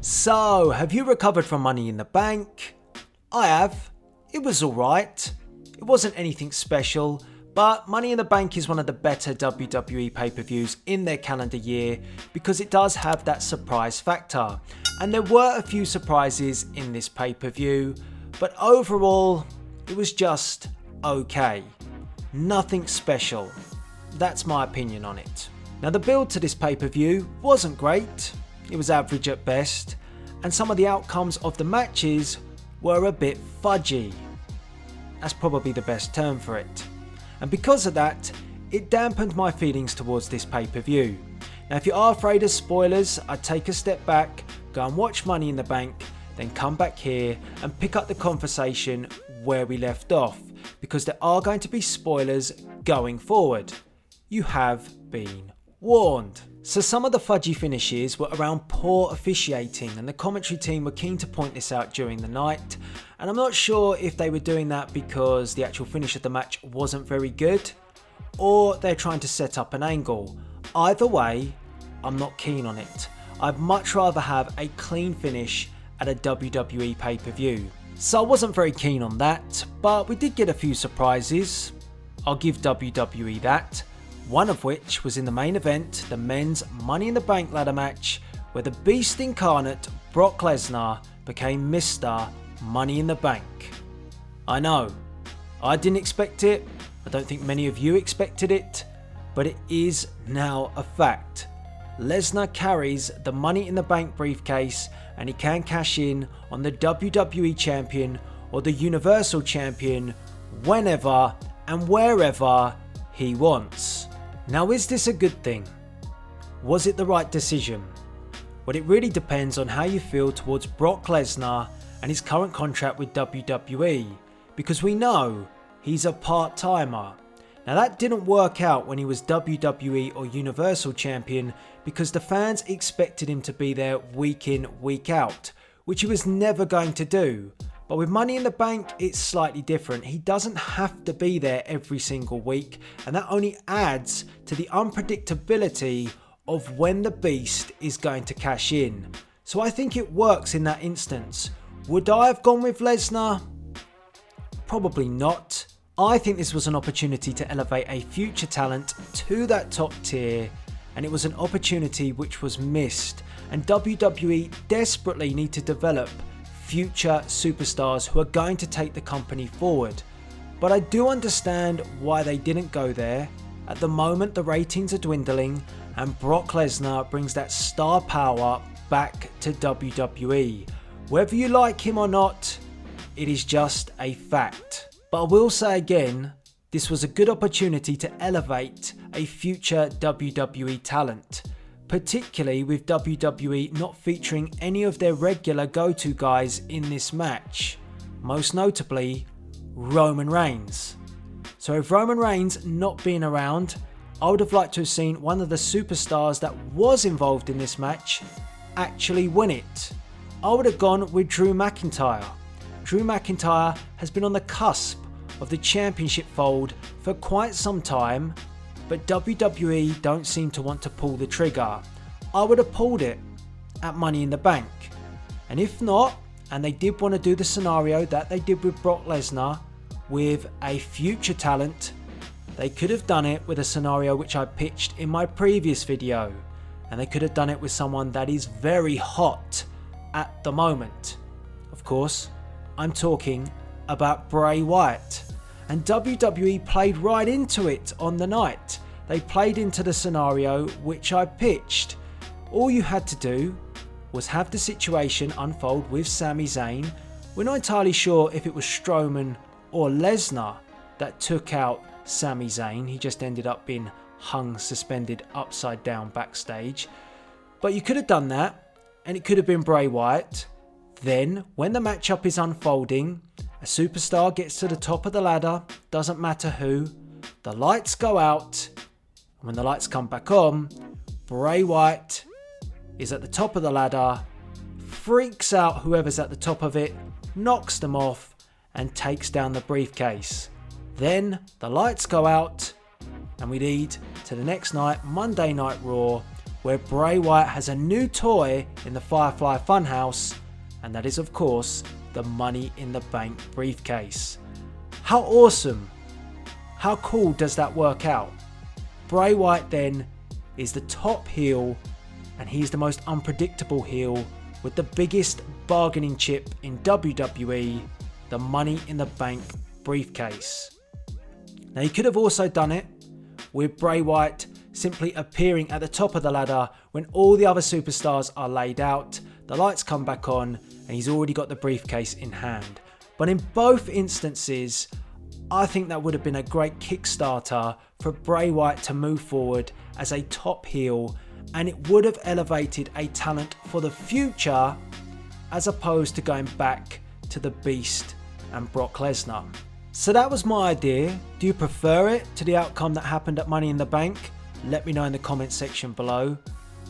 So, have you recovered from Money in the Bank? I have. It was alright. It wasn't anything special, but Money in the Bank is one of the better WWE pay-per-views in their calendar year because it does have that surprise factor. And there were a few surprises in this pay-per-view, but overall, it was just okay. Nothing special. That's my opinion on it. Now, the build to this pay-per-view wasn't great. It was average at best, and some of the outcomes of the matches were a bit fudgy. That's probably the best term for it. And because of that, it dampened my feelings towards this pay-per-view. Now, if you are afraid of spoilers, I'd take a step back, go and watch Money in the Bank, then come back here and pick up the conversation where we left off, because there are going to be spoilers going forward. You have been warned. So some of the fudgy finishes were around poor officiating, and the commentary team were keen to point this out during the night, and I'm not sure if they were doing that because the actual finish of the match wasn't very good, or they're trying to set up an angle. Either way, I'm not keen on it. I'd much rather have a clean finish at a WWE pay-per-view. So I wasn't very keen on that, but we did get a few surprises. I'll give WWE that. One of which was in the main event, the men's Money in the Bank ladder match, where the Beast Incarnate Brock Lesnar became Mr. Money in the Bank. I know, I didn't expect it, I don't think many of you expected it, but it is now a fact. Lesnar carries the Money in the Bank briefcase and he can cash in on the WWE Champion or the Universal Champion whenever and wherever he wants. Now, is this a good thing? Was it the right decision? Well, it really depends on how you feel towards Brock Lesnar and his current contract with WWE, because we know he's a part-timer. Now, that didn't work out when he was WWE or Universal Champion because the fans expected him to be there week in, week out, which he was never going to do. But with Money in the Bank, it's slightly different. He doesn't have to be there every single week, and that only adds to the unpredictability of when the Beast is going to cash in. So I think it works in that instance. Would I have gone with Lesnar? Probably not. I think this was an opportunity to elevate a future talent to that top tier, and it was an opportunity which was missed, and WWE desperately need to develop future superstars who are going to take the company forward. But I do understand why they didn't go there. At the moment, the ratings are dwindling, and Brock Lesnar brings that star power back to WWE. Whether you like him or not, it is just a fact. But I will say again, this was a good opportunity to elevate a future WWE talent, particularly with WWE not featuring any of their regular go-to guys in this match, most notably Roman Reigns. So with Roman Reigns not being around, I would have liked to have seen one of the superstars that was involved in this match actually win it. I would have gone with Drew McIntyre. Drew McIntyre has been on the cusp of the championship fold for quite some time, but WWE don't seem to want to pull the trigger. I would have pulled it at Money in the Bank. And if not, and they did want to do the scenario that they did with Brock Lesnar with a future talent, they could have done it with a scenario which I pitched in my previous video. And they could have done it with someone that is very hot at the moment. Of course, I'm talking about Bray Wyatt. And WWE played right into it on the night. They played into the scenario which I pitched. All you had to do was have the situation unfold with Sami Zayn. We're not entirely sure if it was Strowman or Lesnar that took out Sami Zayn. He just ended up being hung, suspended upside down backstage. But you could have done that, and it could have been Bray Wyatt. Then, when the matchup is unfolding, a superstar gets to the top of the ladder, doesn't matter who, the lights go out, and when the lights come back on, Bray Wyatt is at the top of the ladder, freaks out whoever's at the top of it, knocks them off, and takes down the briefcase. Then the lights go out, and we lead to the next night, Monday Night Raw, where Bray Wyatt has a new toy in the Firefly Funhouse, and that is of course the Money in the Bank briefcase. How awesome, how cool does that work out? Bray Wyatt then is the top heel, and he's the most unpredictable heel with the biggest bargaining chip in WWE, the Money in the Bank briefcase. Now he could have also done it with Bray Wyatt simply appearing at the top of the ladder when all the other superstars are laid out, the lights come back on, and he's already got the briefcase in hand. But in both instances, I think that would have been a great Kickstarter for Bray Wyatt to move forward as a top heel, and it would have elevated a talent for the future as opposed to going back to the Beast and Brock Lesnar. So that was my idea. Do you prefer it to the outcome that happened at Money in the Bank? Let me know in the comments section below.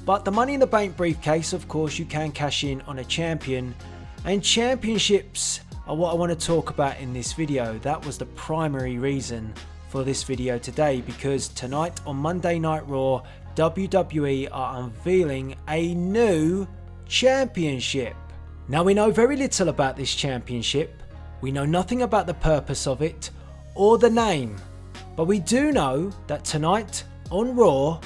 But the Money in the Bank briefcase, of course, you can cash in on a champion, and championships are what I want to talk about in this video. That was the primary reason for this video today, because tonight on Monday Night Raw, WWE are unveiling a new championship. Now we know very little about this championship. We know nothing about the purpose of it or the name, but we do know that tonight on Raw,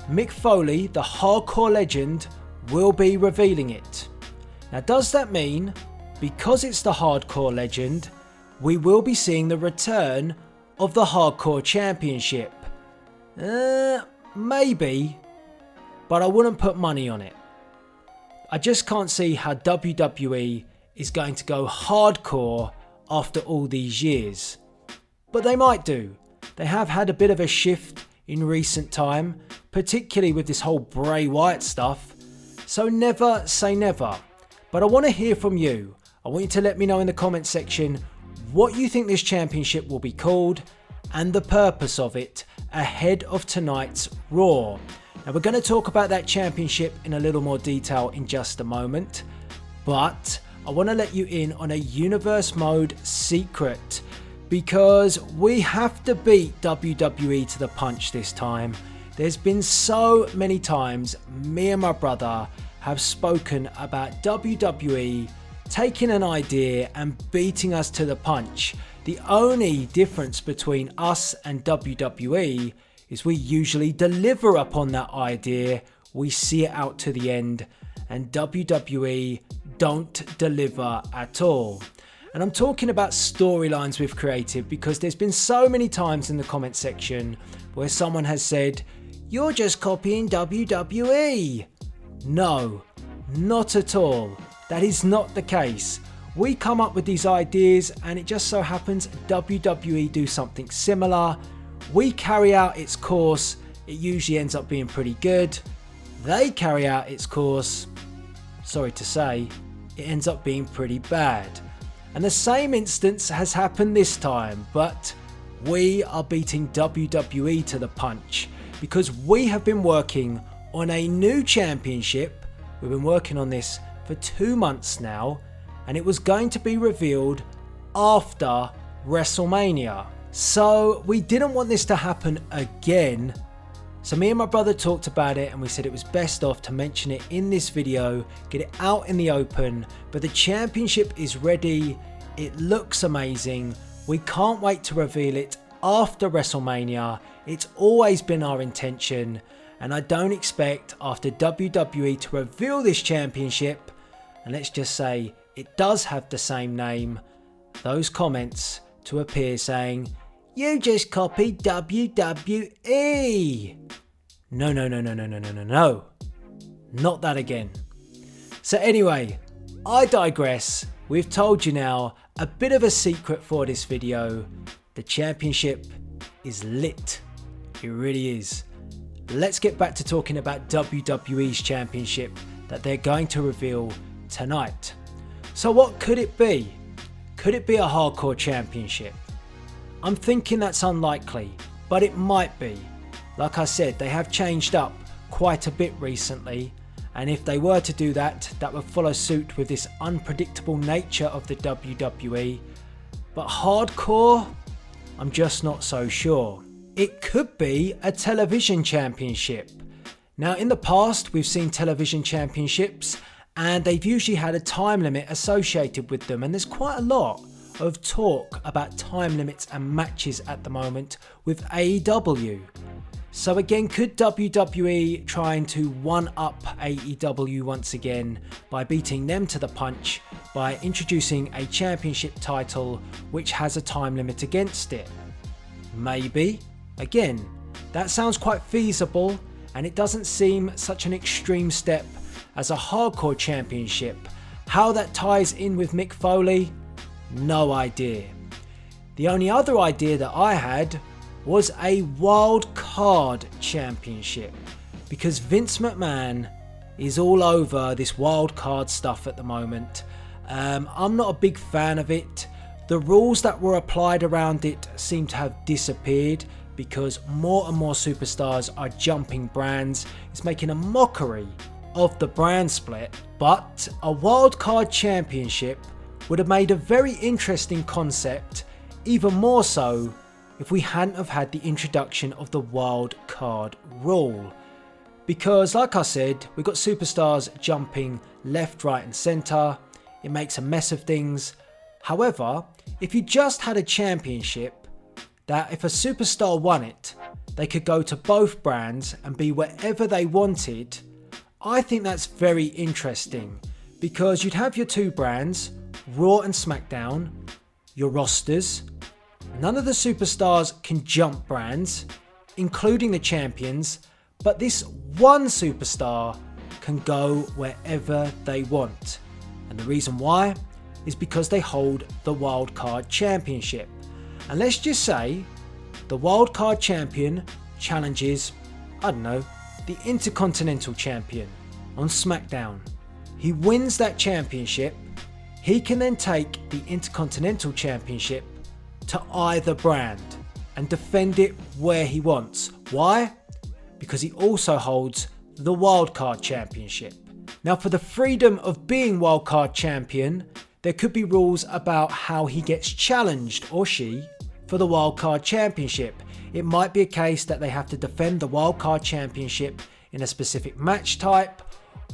Mick Foley, the hardcore legend, will be revealing it. Now does that mean, because it's the hardcore legend, we will be seeing the return of the Hardcore Championship? Maybe, but I wouldn't put money on it. I just can't see how WWE is going to go hardcore after all these years. But they might do. They have had a bit of a shift in recent time, particularly with this whole Bray Wyatt stuff. So never say never. But I want to hear from you. I want you to let me know in the comment section what you think this championship will be called and the purpose of it ahead of tonight's Raw. Now we're going to talk about that championship in a little more detail in just a moment, but I want to let you in on a universe mode secret, because we have to beat WWE to the punch this time. There's been so many times me and my brother have spoken about WWE taking an idea and beating us to the punch. The only difference between us and WWE is we usually deliver upon that idea, we see it out to the end, and WWE don't deliver at all. And I'm talking about storylines we've created, because there's been so many times in the comment section where someone has said, "You're just copying WWE." No, not at all. That is not the case. We come up with these ideas, and it just so happens WWE do something similar. We carry out its course, it usually ends up being pretty good. They carry out its course, sorry to say, it ends up being pretty bad. And the same instance has happened this time, but we are beating WWE to the punch because we have been working on a new championship. We've been working on this for 2 months now, and it was going to be revealed after WrestleMania. So we didn't want this to happen again. So me and my brother talked about it, and we said it was best off to mention it in this video, get it out in the open. But the championship is ready. It looks amazing. We can't wait to reveal it after WrestleMania. It's always been our intention, and I don't expect after WWE to reveal this championship, and let's just say it does have the same name, those comments to appear saying, "You just copied WWE." No. Not that again. So anyway, I digress. We've told you now a bit of a secret for this video. The championship is lit. It really is. Let's get back to talking about WWE's championship that they're going to reveal tonight. So what could it be? Could it be a hardcore championship? I'm thinking that's unlikely, but it might be. Like I said, they have changed up quite a bit recently, and if they were to do that, that would follow suit with this unpredictable nature of the WWE. But hardcore, I'm just not so sure. It could be a television championship. Now in the past we've seen television championships and they've usually had a time limit associated with them, and there's quite a lot of talk about time limits and matches at the moment with AEW. So again, could WWE trying to one-up AEW once again by beating them to the punch by introducing a championship title which has a time limit against it? Maybe. Again, that sounds quite feasible, and it doesn't seem such an extreme step as a Hardcore Championship. How that ties in with Mick Foley, no idea. The only other idea that I had was a Wildcard Championship, because Vince McMahon is all over this wildcard stuff at the moment. I'm not a big fan of it. The rules that were applied around it seem to have disappeared because more and more superstars are jumping brands. It's making a mockery of the brand split, but a Wildcard Championship would have made a very interesting concept, even more so if we hadn't have had the introduction of the wild card rule. Because like I said, we've got superstars jumping left, right and centre. It makes a mess of things. However, if you just had a championship that if a superstar won it, they could go to both brands and be wherever they wanted, I think that's very interesting, because you'd have your two brands, Raw and SmackDown, your rosters. None of the superstars can jump brands, including the champions, but this one superstar can go wherever they want. And the reason why is because they hold the Wildcard Championship. And let's just say the Wildcard Champion challenges, I don't know, the Intercontinental Champion on SmackDown. He wins that championship. He can then take the Intercontinental Championship to either brand and defend it where he wants. Why? Because he also holds the Wildcard Championship. Now, for the freedom of being Wildcard Champion, there could be rules about how he gets challenged, or she, for the Wildcard Championship. It might be a case that they have to defend the Wildcard Championship in a specific match type,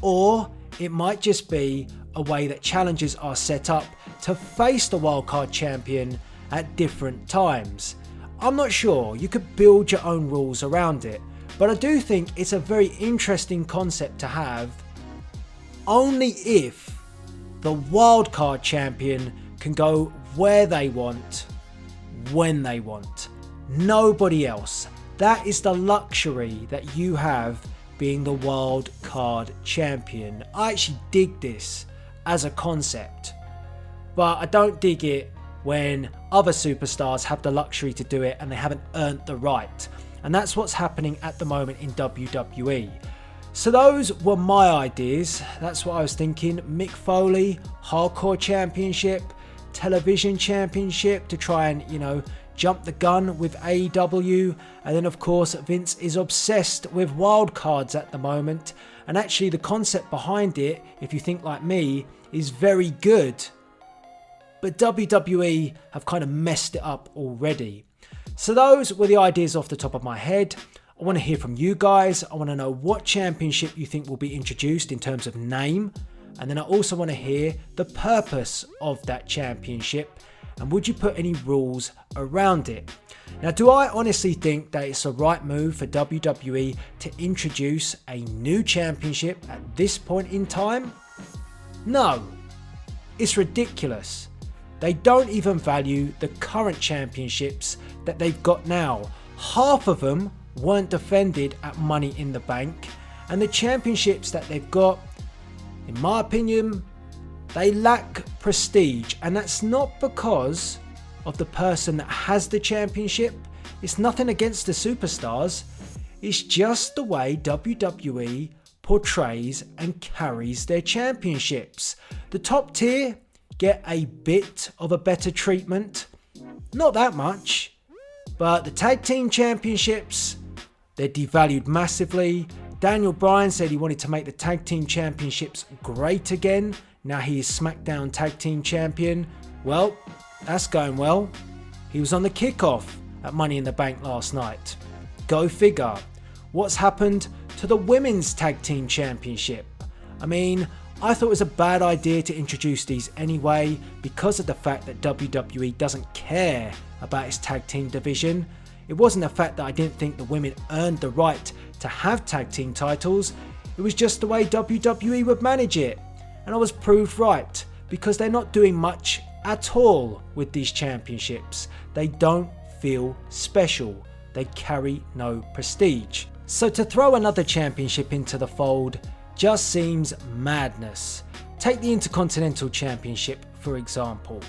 or it might just be a way that challenges are set up to face the Wildcard Champion at different times. I'm not sure, you could build your own rules around it, but I do think it's a very interesting concept to have, only if the Wildcard Champion can go where they want, when they want. Nobody else. That is the luxury that you have being the Wildcard Champion. I actually dig this as a concept, but I don't dig it when other superstars have the luxury to do it and they haven't earned the right. And that's what's happening at the moment in WWE. So those were my ideas. That's what I was thinking. Mick Foley, Hardcore Championship, Television Championship to try and, jump the gun with AEW. And then of course Vince is obsessed with wildcards at the moment. And actually the concept behind it, if you think like me, is very good. But WWE have kind of messed it up already. So those were the ideas off the top of my head. I want to hear from you guys. I want to know what championship you think will be introduced in terms of name. And then I also want to hear the purpose of that championship. And would you put any rules around it? Now, do I honestly think that it's the right move for WWE to introduce a new championship at this point in time? No. It's ridiculous. They don't even value the current championships that they've got now. Half of them weren't defended at Money in the Bank, and the championships that they've got, in my opinion, they lack prestige. And that's not because of the person that has the championship. It's nothing against the superstars. It's just the way WWE portrays and carries their championships. The top tier get a bit of a better treatment, not that much, but the tag team championships, they're devalued massively. Daniel Bryan said he wanted to make the tag team championships great again. Now he is SmackDown tag team champion. Well, that's going well. He was on the kickoff at Money in the Bank last night. Go figure. What's happened to the Women's Tag Team Championship. I mean, I thought it was a bad idea to introduce these anyway because of the fact that WWE doesn't care about its tag team division. It wasn't the fact that I didn't think the women earned the right to have tag team titles, it was just the way WWE would manage it. And I was proved right because they're not doing much at all with these championships. They don't feel special. They carry no prestige. So to throw another championship into the fold just seems madness. Take the Intercontinental Championship for example.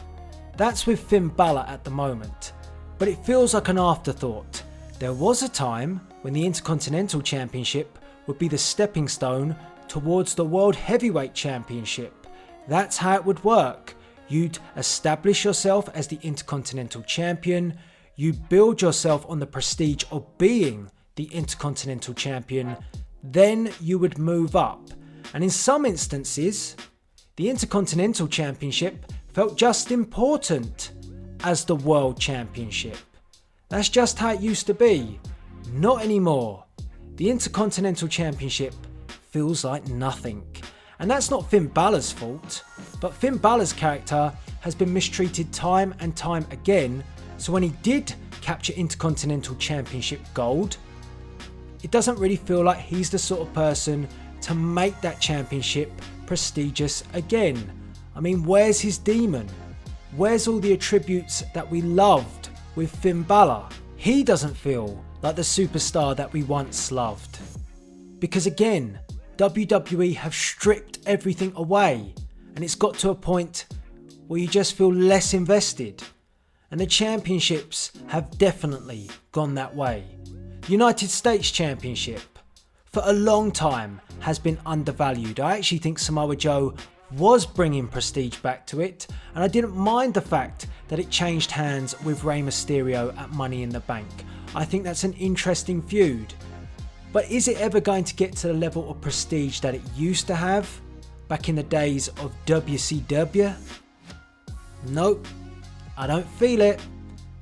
That's with Finn Balor at the moment, but it feels like an afterthought. There was a time when the Intercontinental Championship would be the stepping stone towards the World Heavyweight Championship. That's how it would work. You'd establish yourself as the Intercontinental Champion, you build yourself on the prestige of being the Intercontinental Champion, then you would move up. And in some instances, the Intercontinental Championship felt just important as the World Championship. That's just how it used to be. Not anymore. The Intercontinental Championship feels like nothing. And that's not Finn Balor's fault, but Finn Balor's character has been mistreated time and time again, so when he did capture Intercontinental Championship gold, it doesn't really feel like he's the sort of person to make that championship prestigious again. I mean, where's his demon? Where's all the attributes that we loved with Finn Balor? He doesn't feel like the superstar that we once loved. Because again, WWE have stripped everything away and it's got to a point where you just feel less invested. And the championships have definitely gone that way. United States Championship for a long time has been undervalued. I actually think Samoa Joe was bringing prestige back to it, and I didn't mind the fact that it changed hands with Rey Mysterio at Money in the Bank. I think that's an interesting feud. But is it ever going to get to the level of prestige that it used to have back in the days of WCW? Nope, I don't feel it.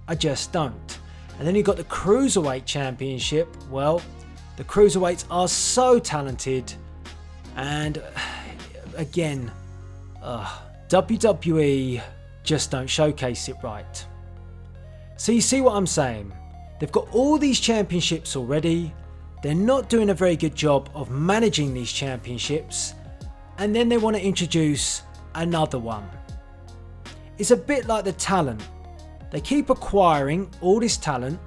I just don't. And then you've got the Cruiserweight Championship. Well, the Cruiserweights are so talented, and again, WWE just don't showcase it right. So you see what I'm saying? They've got all these championships already, they're not doing a very good job of managing these championships, and then they want to introduce another one. It's a bit like the talent. They keep acquiring all this talent,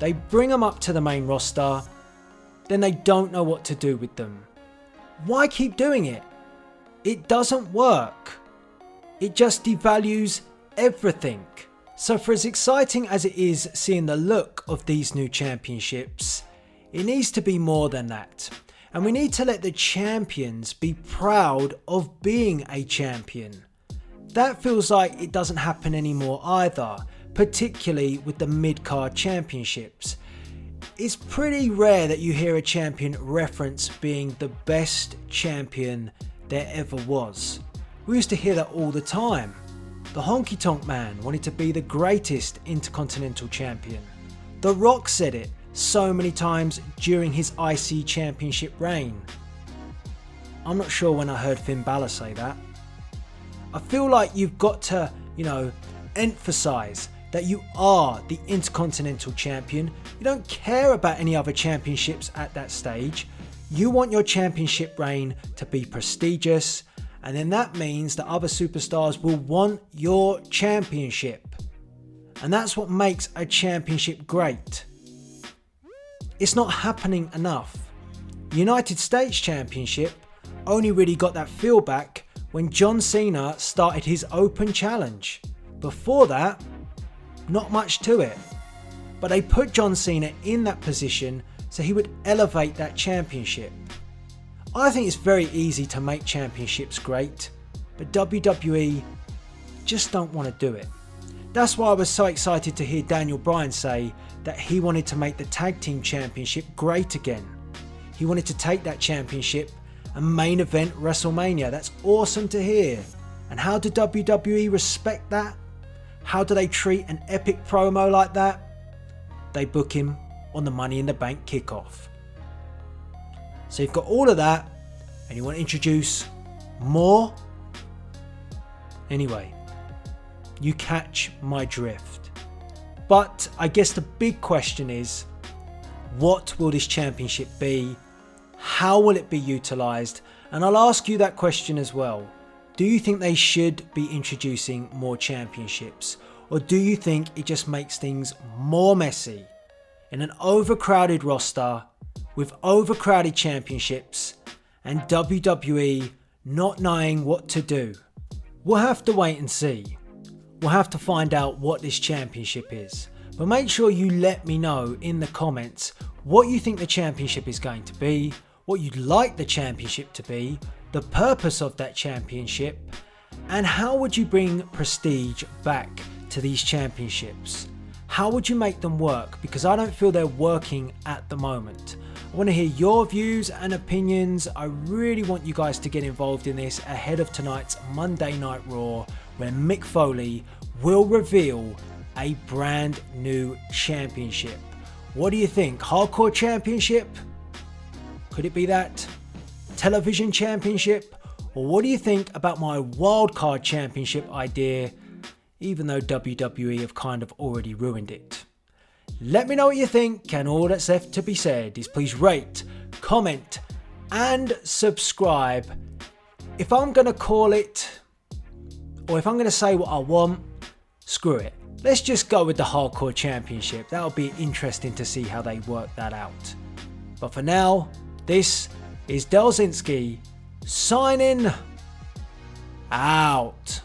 they bring them up to the main roster, then they don't know what to do with them. Why keep doing it? It doesn't work. It just devalues everything. So for as exciting as it is seeing the look of these new championships, it needs to be more than that. And we need to let the champions be proud of being a champion. That feels like it doesn't happen anymore either, particularly with the mid-card championships. It's pretty rare that you hear a champion reference being the best champion there ever was. We used to hear that all the time. The Honky Tonk Man wanted to be the greatest Intercontinental Champion. The Rock said it so many times during his IC Championship reign. I'm not sure when I heard Finn Balor say that. I feel like you've got to, emphasize that you are the Intercontinental Champion. You don't care about any other championships at that stage. You want your championship reign to be prestigious, and then that means that other superstars will want your championship. And that's what makes a championship great. It's not happening enough. The United States Championship only really got that feel back when John Cena started his open challenge. Before that, not much to it. But they put John Cena in that position so he would elevate that championship. I think it's very easy to make championships great, but WWE just don't want to do it. That's why I was so excited to hear Daniel Bryan say that he wanted to make the Tag Team Championship great again. He wanted to take that championship and main event WrestleMania. That's awesome to hear. And how do WWE respect that? How do they treat an epic promo like that? They book him on the Money in the Bank kickoff. So you've got all of that and you want to introduce more? Anyway, you catch my drift. But I guess the big question is, what will this championship be? How will it be utilised? And I'll ask you that question as well. Do you think they should be introducing more championships? Or do you think it just makes things more messy? In an overcrowded roster, with overcrowded championships, and WWE not knowing what to do? We'll have to wait and see. We'll have to find out what this championship is. But make sure you let me know in the comments what you think the championship is going to be, what you'd like the championship to be, the purpose of that championship, and how would you bring prestige back to these championships? How would you make them work? Because I don't feel they're working at the moment. I want to hear your views and opinions. I really want you guys to get involved in this ahead of tonight's Monday Night Raw, where Mick Foley will reveal a brand new championship. What do you think? Hardcore Championship? Could it be that? Television Championship? Or what do you think about my Wildcard Championship idea, even though WWE have kind of already ruined it? Let me know what you think, and all that's left to be said is please rate, comment and subscribe. If I'm going to call it, or if I'm going to say what I want, screw it. Let's just go with the Hardcore Championship. That'll be interesting to see how they work that out. But for now, this is Delzinski signing out.